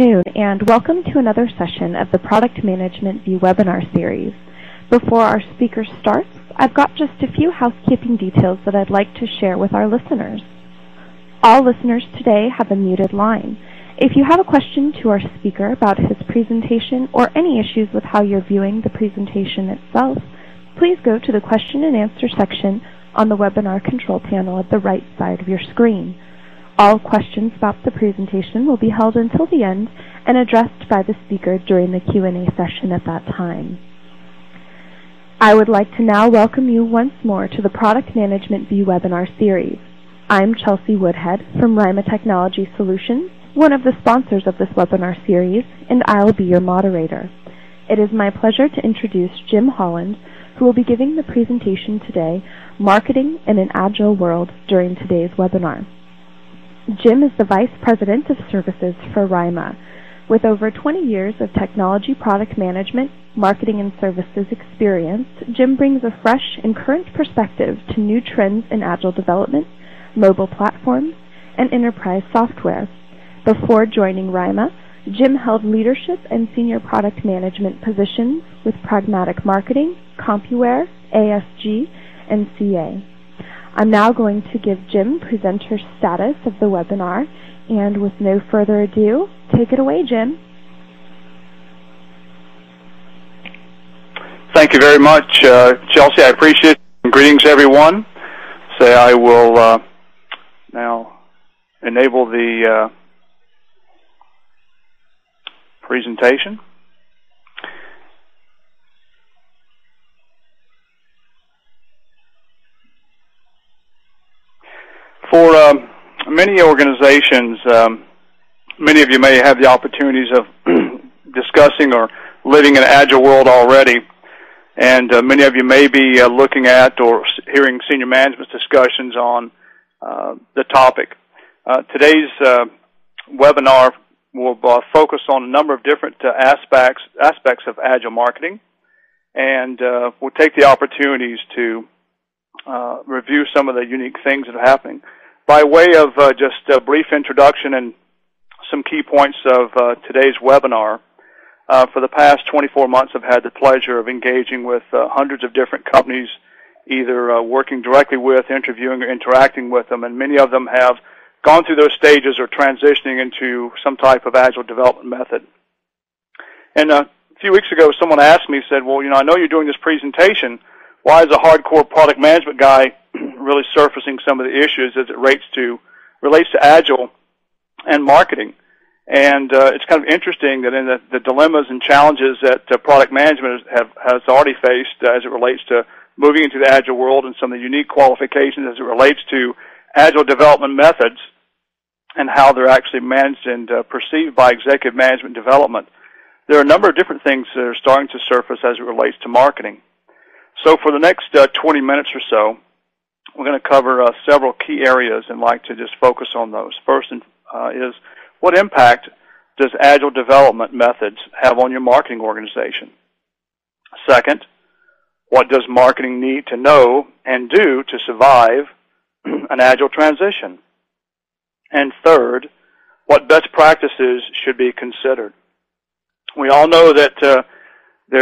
afternoon, and welcome to another session of the Product Management View webinar series. Before our speaker starts, I've got just a few housekeeping details that I'd like to share with our listeners. All listeners today have a muted line. If you have a question to our speaker about his presentation or any issues with how you're viewing the presentation itself, please go to the question and answer section on the webinar control panel at the right side of your screen. All questions about the presentation will be held until the end and addressed by the speaker during the Q&A session at that time. I would like to now welcome you once more to the Product Management View webinar series. I'm Chelsea Woodhead from Rima Technology Solutions, one of the sponsors of this webinar series, and I'll be your moderator. It is my pleasure to introduce Jim Holland, who will be giving the presentation today, Marketing in an Agile World, during today's webinar. Jim is the Vice President of Services for Rima. With over 20 years of technology product management, marketing, and services experience, Jim brings a fresh and current perspective to new trends in Agile development, mobile platforms, and enterprise software. Before joining Rima, Jim held leadership and senior product management positions with Pragmatic Marketing, CompuWare, ASG, and CA. I'm now going to give Jim presenter status of the webinar, and with no further ado, take it away, Jim. Thank you very much, Chelsea. I appreciate it. Greetings, everyone. So I will now enable the presentation. For many organizations, many of you may have the opportunities of discussing or living in an Agile world already, and many of you may be looking at or hearing senior management discussions on the topic. Today's webinar will focus on a number of different aspects of Agile marketing, and we'll take the opportunities to review some of the unique things that are happening. By way of just a brief introduction and some key points of today's webinar, for the past 24 months I've had the pleasure of engaging with hundreds of different companies, either working directly with, interviewing, or interacting with them, and many of them have gone through those stages or transitioning into some type of Agile development method. And a few weeks ago someone asked me, said, well, I know you're doing this presentation. Why is a hardcore product management guy really surfacing some of the issues as it relates to Agile and marketing? And it's kind of interesting that in the dilemmas and challenges that product management has already faced as it relates to moving into the Agile world and some of the unique qualifications as it relates to Agile development methods and how they're actually managed and perceived by executive management development, there are a number of different things that are starting to surface as it relates to marketing. So for the next 20 minutes or so, we're going to cover several key areas and like to just focus on those. First is what impact does Agile development methods have on your marketing organization? Second, what does marketing need to know and do to survive an Agile transition? And third, what best practices should be considered? We all know that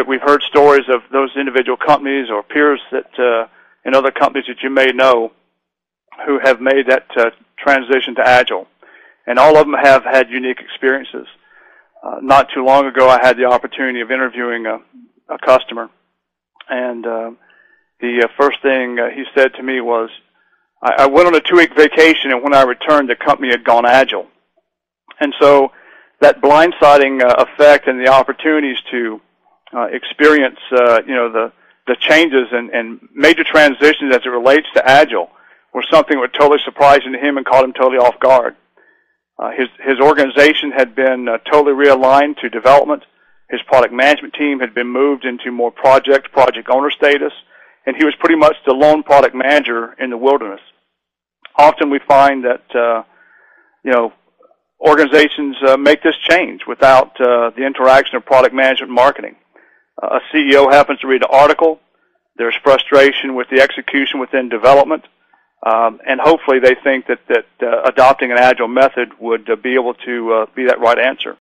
we've heard stories of those individual companies or peers that in other companies that you may know who have made that transition to Agile. And all of them have had unique experiences. Not too long ago, I had the opportunity of interviewing a customer. And the first thing he said to me was, I went on a 2-week vacation, and when I returned, the company had gone Agile. And so that blindsiding effect and the opportunities to experience, the changes and major transitions as it relates to Agile were something that was totally surprising to him and caught him totally off guard. His organization had been totally realigned to development. His product management team had been moved into more project owner status, and he was pretty much the lone product manager in the wilderness. Often we find that, organizations make this change without the interaction of product management and marketing. A CEO happens to read an article. There's frustration with the execution within development. And hopefully they think that adopting an Agile method would be able to be that right answer.